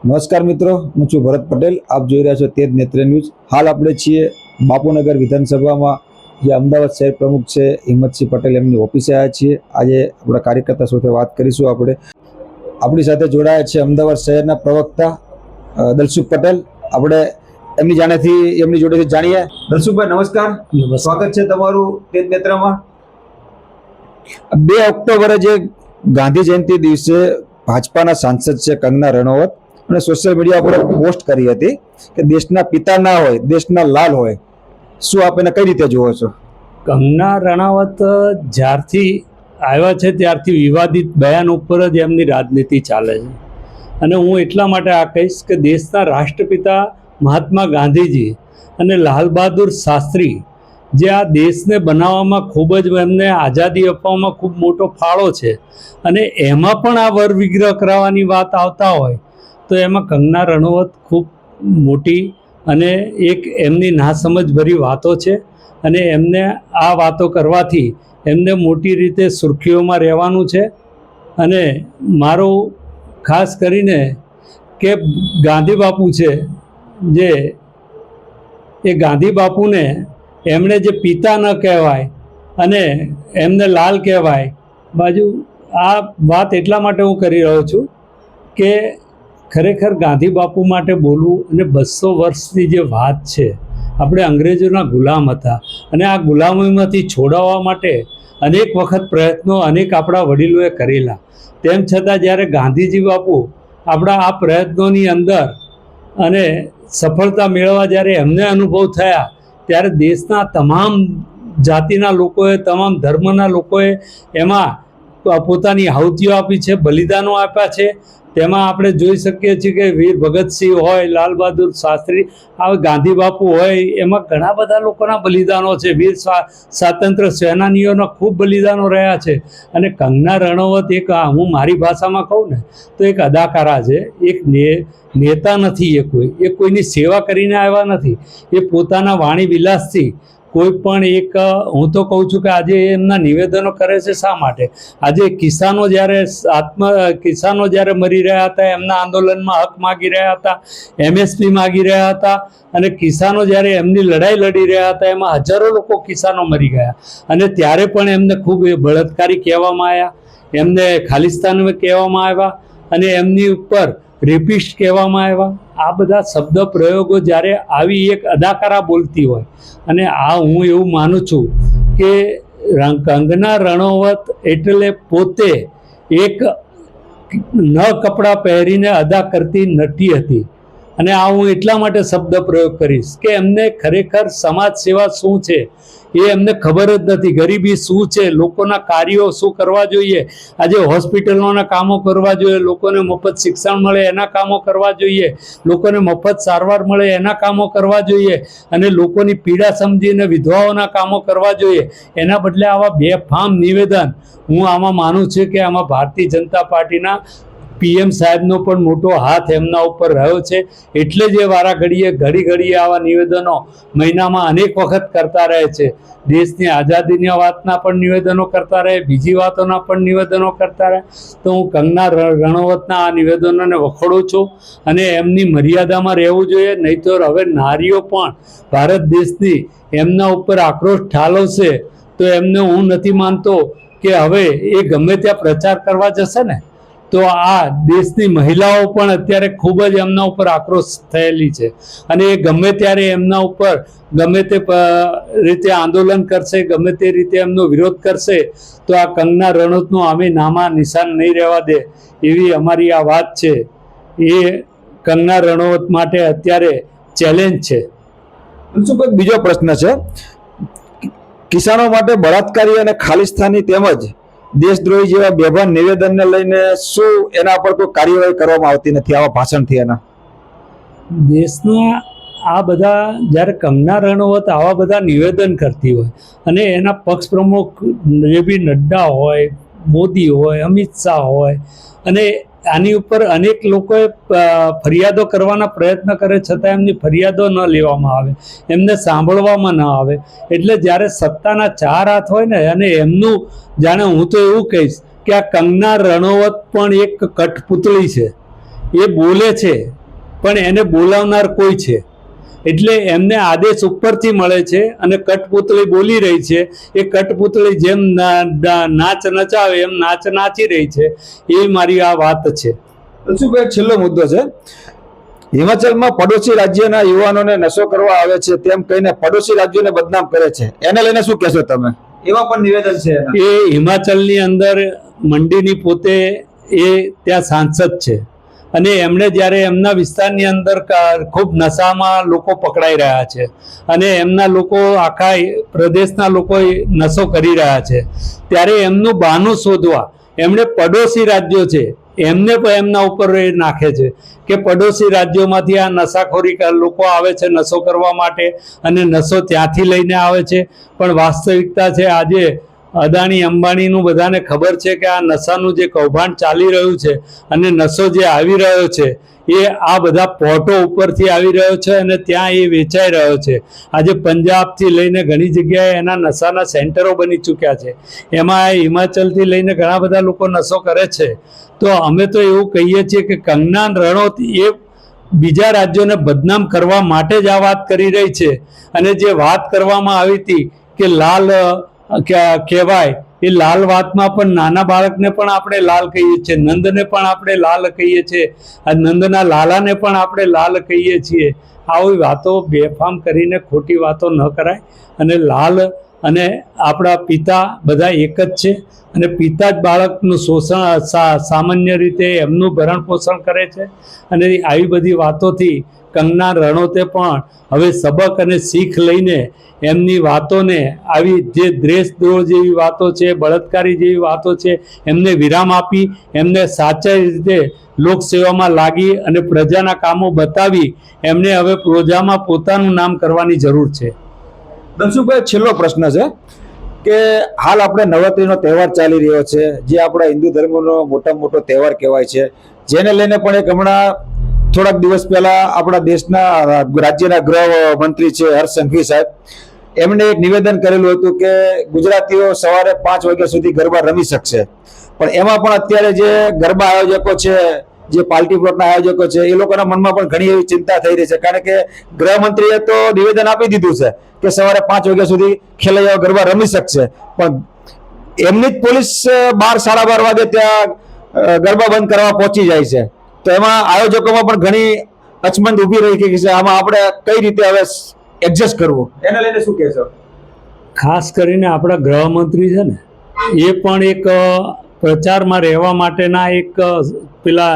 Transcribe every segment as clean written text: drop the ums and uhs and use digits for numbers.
નમસ્કાર મિત્રો, હું છું ભરત પટેલ. આપ જોઈ રહ્યા છો તેજ નેત્ર ન્યૂઝ. હાલ આપણે છીએ બાપુનગર વિધાનસભામાં, જે અમદાવાદ શહેર પ્રમુખ છે હિંમતસિંહ પટેલ, એમની ઓફિસે આવ્યા છીએ. આજે આપણા કાર્યકર્તા સાથે વાત કરીશું. આપણી સાથે જોડાયા છે અમદાવાદ શહેરના પ્રવક્તા દલસુખ પટેલ. આપણે એમની જોડેથી જાણીએ. દલસુખભાઈ નમસ્કાર, સ્વાગત છે તમારું તેજ નેત્રમાં. 2 ઓક્ટોબરે જે ગાંધી જયંતિ દિવસે ભાજપાના સાંસદ છે કંગના રનૌત અને સોશિયલ મીડિયા પર પોસ્ટ કરી હતી કે દેશના પિતા ના હોય, દેશના લાલ હોય. શું આપ એને કઈ રીતે જુઓ છો? કંગના રણાવત જ્યારથી આવ્યા છે ત્યારથી વિવાદિત બયાન ઉપર જ એમની રાજનીતિ ચાલે છે. અને હું એટલા માટે આ કહીશ કે દેશના રાષ્ટ્રપિતા મહાત્મા ગાંધીજી અને લાલ બહાદુર શાસ્ત્રી, જે આ દેશને બનાવવામાં ખૂબ જ એમને આઝાદી આપવામાં ખૂબ મોટો ફાળો છે, અને એમાં પણ આ વર વિગ્રહ કરાવવાની વાત આવતા હોય તો એમાં કંગના રનૌત ખૂબ મોટી અને એક એમની નાસમજભરી વાતો છે. અને એમને આ વાતો કરવાથી એમને મોટી રીતે સુર્ખીઓમાં રહેવાનું છે. અને મારું ખાસ કરીને કે ગાંધી બાપુ છે, જે એ ગાંધી બાપુને એમણે જે પિતા ન કહેવાય અને એમને લાલ કહેવાય, બાજુ આ વાત એટલા માટે હું કરી રહ્યો છું કે ખરેખર ગાંધી બાપુ માટે બોલવું અને 200 વર્ષની જે વાત છે, આપણે અંગ્રેજોના ગુલામ હતા અને આ ગુલામીમાંથી છોડાવવા માટે અનેક વખત પ્રયત્નો અનેક આપણા વડીલોએ કરેલા. તેમ છતાં જ્યારે ગાંધીજી બાપુ આપણા આ પ્રયત્નોની અંદર અને સફળતા મેળવવા જ્યારે એમને અનુભવ થયા, ત્યારે દેશના તમામ જાતિના લોકોએ, તમામ ધર્મના લોકોએ એમાં પોતાની આહુતિઓ આપી છે, બલિદાનો આપ્યા છે. તેમાં આપણે જોઈ શકીએ છીએ કે વીર ભગતસિંહ હોય, લાલ બહાદુર શાસ્ત્રી, આ ગાંધી બાપુ હોય, એમાં ઘણા બધા લોકોના બલિદાનો છે. વીર સ્વાતંત્ર્ય સેનાનીઓના ખૂબ બલિદાનો રહ્યા છે. અને કંગના રનૌત એક, હું મારી ભાષામાં કહું ને તો એક અદાકારા છે, એક નેતા નથી. એ કોઈની સેવા કરીને આવ્યા નથી. એ પોતાના વાણી વિલાસથી કોઈ પણ એક, હું તો કહું છું કે આજે એમના નિવેદનો કરે છે શા માટે? આજે કિસાનો જ્યારે મરી રહ્યા હતા, એમના આંદોલનમાં હક માગી રહ્યા હતા, MSP માગી રહ્યા હતા, અને કિસાનો જ્યારે એમની લડાઈ લડી રહ્યા હતા, એમાં હજારો લોકો કિસાનો મરી ગયા. અને ત્યારે પણ એમને ખૂબ બળાત્કારી કહેવામાં આવ્યા, એમને ખાલિસ્તાન કહેવામાં આવ્યા, અને એમની ઉપર રેપિસ્ટ કહેવામાં આવ્યા. આ બધા શબ્દ પ્રયોગો જ્યારે આવી એક અદાકારા બોલતી હોય, અને આ હું એવું માનું છું કે કંગના રનૌત એટલે પોતે એક ન કપડાં પહેરીને અદા કરતી નટી હતી. અને આ હું એટલા માટે શબ્દ પ્રયોગ કરીશ કે એમને ખરેખર સમાજ સેવા શું છે એ એમને ખબર જ નથી. ગરીબી શું છે, લોકોના કાર્યો શું કરવા જોઈએ, આજે હોસ્પિટલોના કામો કરવા જોઈએ, લોકોને મફત શિક્ષણ મળે એના કામો કરવા જોઈએ, લોકોને મફત સારવાર મળે એના કામો કરવા જોઈએ, અને લોકોની પીડા સમજીને વિધવાઓના કામો કરવા જોઈએ. એના બદલે આવા બેફામ નિવેદન, હું આમાં માનું છું કે આમાં ભારતીય જનતા પાર્ટીના PM સાહેબનો પણ મોટો હાથ એમના ઉપર રહ્યો છે. એટલે જ એ ઘડીએ આવા નિવેદનો મહિનામાં અનેક વખત કરતા રહે છે. દેશની આઝાદીની વાતના પણ નિવેદનો કરતા રહે, બીજી વાતોના પણ નિવેદનો કરતા રહે. તો હું કંગના રનૌતના આ નિવેદનોને વખોડું છું, અને એમની મર્યાદામાં રહેવું જોઈએ. નહીં તો હવે નારીઓ પણ ભારત દેશની એમના ઉપર આક્રોશ ઠાલવશે તો એમને હું નથી માનતો કે હવે એ ગમે ત્યાં પ્રચાર કરવા જશે ને તો આ દેશની મહિલાઓ પણ અત્યારે ખૂબ જ એમના ઉપર આક્રોશ થયેલી છે, અને એ ગમે ત્યારે એમના ઉપર ગમે તે રીતે આંદોલન કરશે, ગમે તે રીતે એમનો વિરોધ કરશે, તો આ કંગના રનૌતનું અમે નામા નિશાન નહીં રહેવા દે, એવી અમારી આ વાત છે. એ કંગના રનૌત માટે અત્યારે ચેલેન્જ છે. બીજો પ્રશ્ન છે, કિસાનો માટે બળાત્કારી અને ખાલિસ્તાની તેમજ દેશદ્રોહી જેવા બેભાન નિવેદનને લઈને શું એના પર કોઈ કાર્યવાહી કરવામાં આવતી નથી આવા ભાષણથી? એના દેશના આ બધા, જ્યારે કંગના રનૌત આવા બધા નિવેદન કરતી હોય અને એના પક્ષ પ્રમુખ જે બી નડ્ડા હોય, મોદી હોય, અમિત શાહ હોય, અને આની ઉપર અનેક લોકોએ ફરિયાદો કરવાના પ્રયત્ન કરે, છતાં એમની ફરિયાદો ન લેવામાં આવે, એમને સાંભળવામાં ન આવે. એટલે જ્યારે સત્તાના 4 હાથ હોય ને, અને એમનું, જાણે હું તો એવું કહીશ કે આ કંગના રનૌત પણ એક કઠપુતળી છે. એ બોલે છે પણ એને બોલાવનાર કોઈ છે, એટલે એમને આદેશ ઉપરથી મળે છે અને કઠપૂતળી બોલી રહી છે, એ કઠપૂતળી જેમ નાચ નચાવે એમ નાચ નાચી રહી છે, એ મારી આ વાત છે. દલસુખભાઈ, છેલ્લો મુદ્દો છે. હિમાચલમાં પડોશી રાજ્યના યુવાનોને નશો કરવા આવે છે તેમ કહીને પડોશી રાજ્યોને બદનામ કરે છે, એને લઈને શું કહેશો તમે? એવા પણ નિવેદન છે એના. એ હિમાચલની અંદર મંડીની પોતે એ ત્યાં સાંસદ છે અને એમણે જ્યારે એમના વિસ્તારની અંદર ખૂબ નશામાં લોકો પકડાઈ રહ્યા છે અને એમના લોકો આખા પ્રદેશના લોકો નશો કરી રહ્યા છે, ત્યારે એમનું બહાનું શોધવા એમણે પડોશી રાજ્યો છે એમને પણ એમના ઉપર એ નાખે છે કે પડોશી રાજ્યોમાંથી આ નશાખોરી લોકો આવે છે નશો કરવા માટે અને નશો ત્યાંથી લઈને આવે છે. પણ વાસ્તવિકતા છે આજે અદાણી અંબાણીનું બધાને ખબર છે કે આ નશાનું જે કૌભાંડ ચાલી રહ્યું છે અને નશો જે આવી રહ્યો છે એ આ બધા પોર્ટો ઉપરથી આવી રહ્યો છે અને ત્યાં એ વેચાઈ રહ્યો છે. આજે પંજાબથી લઈને ઘણી જગ્યાએ એના નશાના સેન્ટરો બની ચૂક્યા છે, એમાં હિમાચલથી લઈને ઘણા બધા લોકો નશો કરે છે. તો અમે તો એવું કહીએ છીએ કે કંગના રનૌત એ બીજા રાજ્યોને બદનામ કરવા માટે જ આ વાત કરી રહી છે અને જે વાત કરવામાં આવી હતી કે લાલ કહેવાય, એ લાલ વાતમાં પણ નાના બાળકને પણ આપણે લાલ કહીએ છીએ, નંદને પણ આપણે લાલ કહીએ છીએ, આ નંદના લાલાને પણ આપણે લાલ કહીએ છીએ. આવી વાતો બેફામ કરીને ખોટી વાતો ન કરાય. અને લાલ અને આપણા પિતા બધા એક જ છે અને પિતા જ બાળકનું શોષણ સામાન્ય રીતે એમનું ભરણ પોષણ કરે છે. અને આવી બધી વાતોથી કંગના રનૌતે પણ હવે સબક અને શીખ લઈને એમની વાતોને આવી જે દ્વેષદ્રોહ જેવી વાતો છે, બળાત્કારી જેવી વાતો છે, એમને વિરામ આપી એમને સાચા રીતે લોકસેવામાં લાગી અને પ્રજાના કામો બતાવી એમને હવે પ્રજામાં પોતાનું નામ કરવાની જરૂર છે. દલસુખભાઈ, છેલ્લો પ્રશ્ન છે કે હાલ આપણે નવરાત્રીનો તહેવાર ચાલી રહ્યો છે, જે આપણા હિન્દુ ધર્મનો મોટામાં મોટો તહેવાર કહેવાય છે, જેને લઈને પણ એક હમણાં થોડાક દિવસ પહેલા આપણા દેશના રાજ્યના ગૃહ મંત્રી છે હર્ષ સંઘવી સાહેબ, એમણે એક નિવેદન કરેલું હતું કે ગુજરાતીઓ સવારે 5 વાગ્યા સુધી ગરબા રમી શકશે. પણ એમાં પણ અત્યારે જે ગરબા આયોજકો છે, જે પાર્ટી પ્લોટના આયોજકો છે, એ લોકોના મનમાં પણ ઘણી એવી ચિંતા થઈ રહી છે, કારણ કે ગૃહમંત્રીએ તો નિવેદન આપી દીધું છે કે સવારે 5 વાગ્યા સુધી ખેલૈયાઓ ગરબા રમી શકશે, પણ એમની જ પોલીસ 12, 12:30 વાગે ત્યાં ગરબા બંધ કરવા પહોંચી જાય છે. તો એમાં આયોજકોમાં પણ ઘણી અચમંદ ઊભી રહી ગઈ છે. આમાં આપણે કઈ રીતે હવે એડજસ્ટ કરવું, એને લઈને શું કહેશો? ખાસ કરીને આપણા ગૃહમંત્રી છે ને એ પણ એક પ્રચારમાં રહેવા માટેના એક પેલા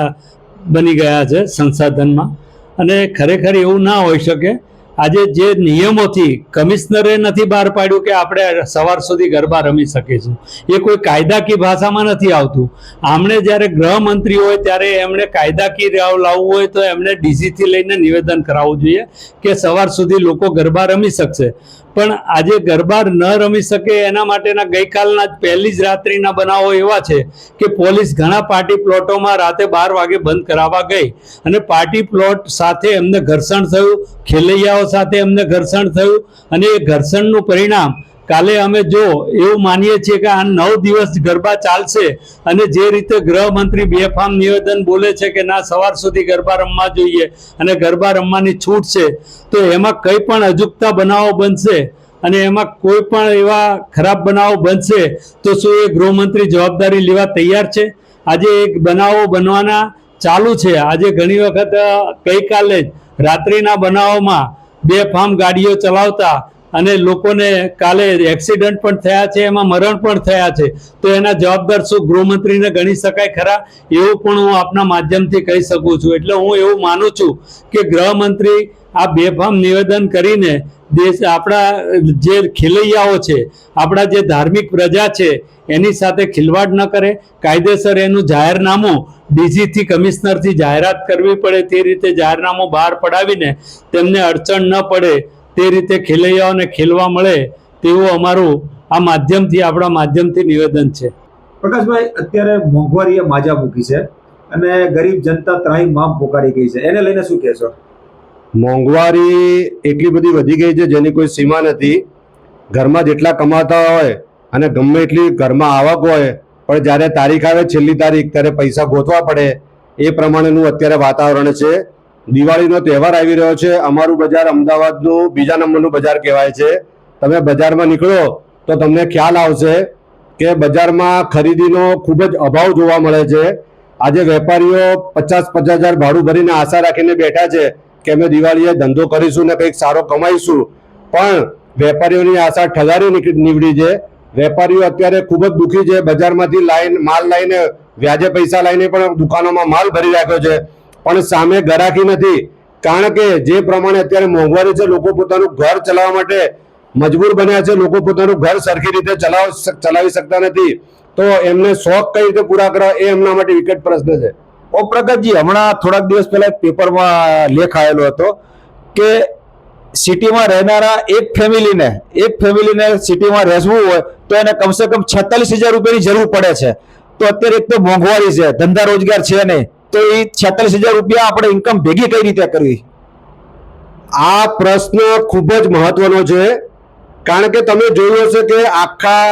બની ગયા છે સંસાધનમાં, અને ખરેખર એવું ના હોઈ શકે. આજે જે નિયમોથી કમિશનરે નથી બહાર પાડ્યું કે આપણે સવાર સુધી ગરબા રમી શકીશું, એ કોઈ કાયદાકીય ભાષામાં નથી આવતું. આમણે જ્યારે ગૃહમંત્રી હોય ત્યારે એમણે કાયદાકીય લાવવું હોય તો એમણે ડીસીથી લઈને નિવેદન કરાવવું જોઈએ કે સવાર સુધી લોકો ગરબા રમી શકશે. પણ આજે ગરબા ન રમી શકે એના માટેના ગઈકાલના પહેલી જ રાત્રિના બનાવો એવા છે કે પોલીસ ઘણા પાર્ટી પ્લોટોમાં રાતે 12 વાગે બંધ કરાવવા ગઈ અને પાર્ટી પ્લોટ સાથે એમને ઘર્ષણ થયું, ખેલૈયાઓ સાથે એમને ઘર્ષણ થયું અને એ ઘર્ષણનું પરિણામ કાલે અમે જો એવું માનીએ છીએ કે આ 9 દિવસ ગરબા ચાલશે અને જે રીતે ગૃહમંત્રી બેફામ નિવેદન બોલે છે કે ના સવાર સુધી ગરબા રમવા જોઈએ અને ગરબા રમવાની છૂટ છે, તો એમાં કંઈ પણ અજુગતા બનાવો બનશે અને એમાં કોઈ પણ એવા ખરાબ બનાવો બનશે તો શું એ ગૃહમંત્રી જવાબદારી લેવા તૈયાર છે? આજે એક બનાવો બનવાના ચાલુ છે. આજે ઘણી વખત ગઈકાલે જ રાત્રિના બનાવોમાં બેફામ ગાડીઓ ચલાવતા અને લોકોને કાલે એક્સિડન્ટ પણ થયા છે, એમાં મરણ પણ થયા છે. તો એના જવાબદાર શું ગૃહમંત્રીને ગણી શકાય ખરા? એવું પણ હું આપના માધ્યમથી કહી શકું છું. એટલે હું એવું માનું છું કે ગૃહમંત્રી આ બેફામ નિવેદન કરીને દેશ આપણા જે ખેલૈયાઓ છે, આપણા જે ધાર્મિક પ્રજા છે એની સાથે ખિલવાડ ન કરે. કાયદેસર એનું જાહેરનામું ડીજીથી કમિશનરથી જાહેરાત કરવી પડે તે રીતે જાહેરનામું બહાર પડાવીને તેમને અડચણ ન પડે તે રીતે ખેલૈયાઓને ખેલવા મળે તેવું અમારું આ માધ્યમથી આપણા માધ્યમથી નિવેદન છે. પ્રકાશભાઈ, અત્યારે મોંઘવારીએ માજા મૂકી છે અને ગરીબ જનતા ત્રાહિમામ પોકારી ગઈ છે, એને લઈને શું કહેશો? મોંઘવારી એટલી બધી વધી ગઈ છે જેની કોઈ સીમા નથી. ઘરમાં જેટલા કમાતા હોય અને ગમે એટલી ઘરમાં આવક હોય, પણ જ્યારે તારીખ આવે છેલ્લી તારીખ ત્યારે પૈસા ગોતવા પડે એ પ્રમાણેનું અત્યારે વાતાવરણ છે. દિવાળીનો તહેવાર આવી રહ્યો છે. અમારું બજાર અમદાવાદનું બીજા નંબરનું બજાર કહેવાય છે. તમે બજારમાં નીકળો તો તમને ખ્યાલ આવશે કે બજારમાં ખરીદીનો ખૂબ જ અભાવ જોવા મળે છે. આજે વેપારીઓ 50,000 ભાડું ભરીને આશા રાખીને બેઠા છે કે અમે દિવાળીએ ધંધો કરીશું ને કંઈક સારો કમાઈશું, પણ વેપારીઓની આશા ઠગારી નીવડી છે. વેપારીઓ અત્યારે ખૂબ જ દુઃખી છે. બજારમાંથી માલ લાવીને વ્યાજે પૈસા લાવીને પણ દુકાનોમાં માલ ભરી રાખ્યો છે, પણ સામે ગરાકી નથી. કારણ કે જે પ્રમાણે અત્યારે મોંઘવારી છે, લોકો પોતાનું ઘર ચલાવવા માટે મજબૂર બન્યા છે. લોકો પોતાનું ઘર સરખી રીતે ચલાવી શકતા નથી, તો એમને શોખ કઈ રીતે પૂરા કરવા એ એમના માટે વિકટ પ્રશ્ન છે. ઓમ પ્રકાશજી, હમણાં થોડાક દિવસ પહેલા પેપરમાં લેખ આવેલો હતો કે સિટીમાં રહેનારા એક ફેમિલીને સિટીમાં રહેવું હોય તો એને કમસે કમ 46,000 રૂપિયાની જરૂર પડે છે. તો અત્યારે એક તો મોંઘવારી છે, ધંધા રોજગાર છે નહીં, તો એ 46,000 રૂપિયા આપણે ઇન્કમ ભેગી કઈ રીતે કરવી? આ પ્રશ્ન ખૂબ જ મહત્વનો છે. કારણ કે તમે જોયું હશે કે આખા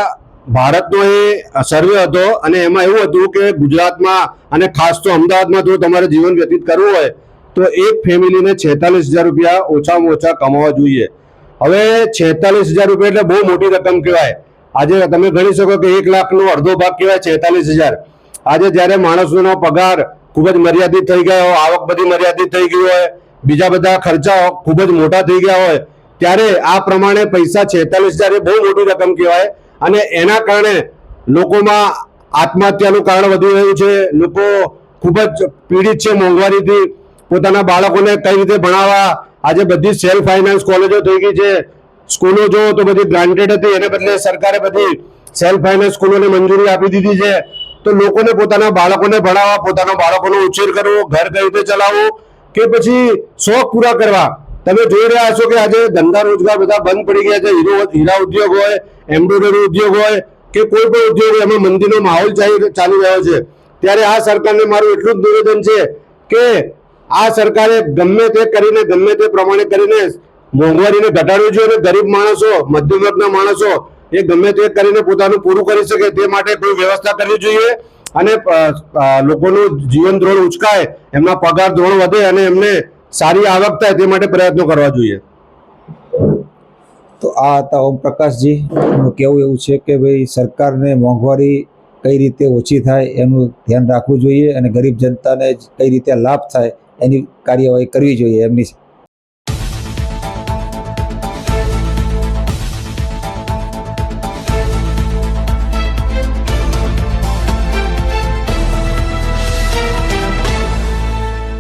ભારતનો એ સર્વે હતો અને એમાં એવું હતું કે ગુજરાતમાં અને ખાસ તો અમદાવાદમાં જો તમારે જીવન વ્યતીત કરવું હોય તો એક ફેમિલીને 46,000 રૂપિયા ઓછામાં ઓછા કમાવા જોઈએ. હવે 46,000 રૂપિયા એટલે બહુ મોટી રકમ કહેવાય. આજે તમે ગણી શકો કે 1 લાખનો અડધો ભાગ કહેવાય 46,000. આજે જ્યારે માણસોનો પગાર ખૂબ જ મર્યાદિત થઈ ગયા હોય, આવક બધી મર્યાદિત થઈ ગઈ હોય, બીજા બધા ખર્ચા ખૂબ જ મોટા થઈ ગયા હોય, ત્યારે આ પ્રમાણે પૈસા 46,000 એ બહુ મોટી રકમ કહેવાય. અને એના કારણે લોકોમાં આત્મહત્યાનું કારણ વધી રહ્યું છે. લોકો ખૂબ જ પીડિત છે મોંઘવારીથી. પોતાના બાળકોને કઈ રીતે ભણાવવા, આજે બધી સેલ્ફ ફાઇનાન્સ કોલેજો થઈ ગઈ છે. સ્કૂલો જો તો બધી ગ્રાન્ટેડ હતી, એને બદલે સરકારે બધી સેલ્ફ ફાઇનાન્સ સ્કૂલોને મંજૂરી આપી દીધી છે. તો લોકોને પોતાના બાળકોને ભણાવવા, પોતાના બાળકોનો ઉછેર કરવો, ઘર કઈ રીતે ચલાવવું, કે પછી શોખ પૂરા કરવા. તમે જોઈ રહ્યા છો કે આજે ધંધા રોજગાર બધા બંધ પડી ગયા છે. હીરા ઉદ્યોગ હોય, એમ્બ્રોઇડરી ઉદ્યોગ હોય કે કોઈ પણ ઉદ્યોગ હોય, એમાં મંદીનો માહોલ ચાલી રહ્યો છે. ત્યારે આ સરકારને મારું એટલું જ નિવેદન છે કે આ સરકારે ગમે તે પ્રમાણે કરીને મોંઘવારીને ઘટાડવી જોઈએ અને ગરીબ માણસો, મધ્યમ વર્ગના માણસો એ ગમે તે કરીને પોતાનું પૂરું કરી શકે તે માટે કોઈ વ્યવસ્થા કરવી જોઈએ અને લોકોનું જીવન ધોરણ ઉચકાય, એમના પગાર ધોરણ વધે અને એમને સારી આવક થાય તે માટે પ્રયત્નો કરવા જોઈએ. તો આ હતા ઓમ પ્રકાશજી. એનું કહેવું એવું છે કે ભાઈ સરકારને મોંઘવારી કઈ રીતે ઓછી થાય એનું ધ્યાન રાખવું જોઈએ અને ગરીબ જનતાને કઈ રીતે લાભ થાય એની કાર્યવાહી કરવી જોઈએ એમની